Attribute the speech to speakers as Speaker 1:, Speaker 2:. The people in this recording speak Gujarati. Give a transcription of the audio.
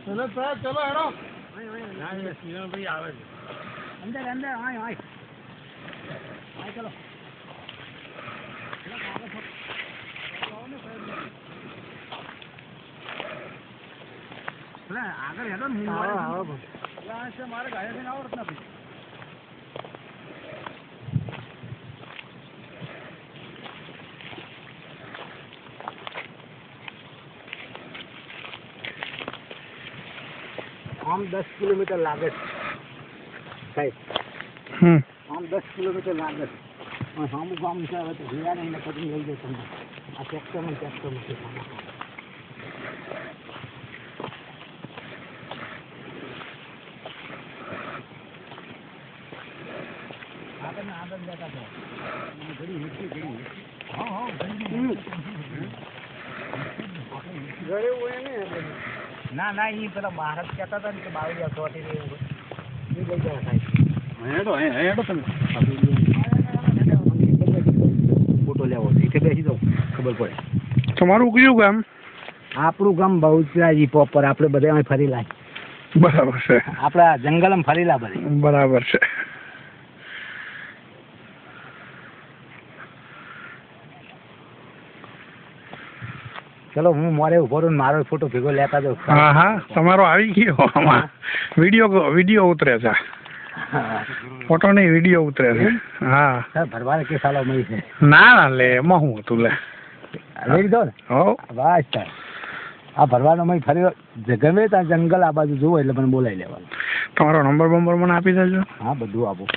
Speaker 1: चलो साहब चलो हेलो
Speaker 2: ના એ કિરણભાઈ આવે છે
Speaker 1: अंदर अंदर आए आए आए चलो આગળ હેડો ને મારે ગાડી થઈને આવડત નથી આમ 10 કિલોમીટર લાગે સાહેબ આમ 10 કિલોમીટર લાગે સામું ગામ છે હવે તો જીરા નહીં ને પછી લઈ જાય તમને આ ટ્રેક્ટરમાં છે આગળ જતા છો ઘડી ઘડી હા ઘરે હોય ને ના ના એ પેલા બહાર જ કહેતા હતા ને કે બાવળિયા ચોટી રહ્યું એ લઈ જવા થાય હેડો તમે ફોટો લેવો છે બેસી જાઓ ખબર પડે
Speaker 2: તમારું કયું ગામ
Speaker 1: આપણું ગામ બહુચરાજી પ્રોપર આપણે બધા અહીં ફરેલા
Speaker 2: બરાબર છે
Speaker 1: આપણા જંગલમાં ફરેલા બધે
Speaker 2: બરાબર છે
Speaker 1: ચલો હું મોરે ઉભો રહું મારો ફોટો ભેગો લેતા જાઉં
Speaker 2: હા હા તમારો આવી ગયો આમાં વિડીયો ઉતરે છે ફોટો નહીં વિડીયો ઉતરે છે હા
Speaker 1: સર ભરવાડ કે સાલો મળી છે
Speaker 2: ના ના લે એમાં શું હતું લે
Speaker 1: લઈ લીધો ને
Speaker 2: હો
Speaker 1: બસ સર આ ભરવાનો મય ફરી ગમે ત્યાં જંગલ આ બાજુ જોવો એટલે મને બોલાવી લેવાનું
Speaker 2: તમારો નંબર બંબર મને આપી દેજો
Speaker 1: હા બધું આપો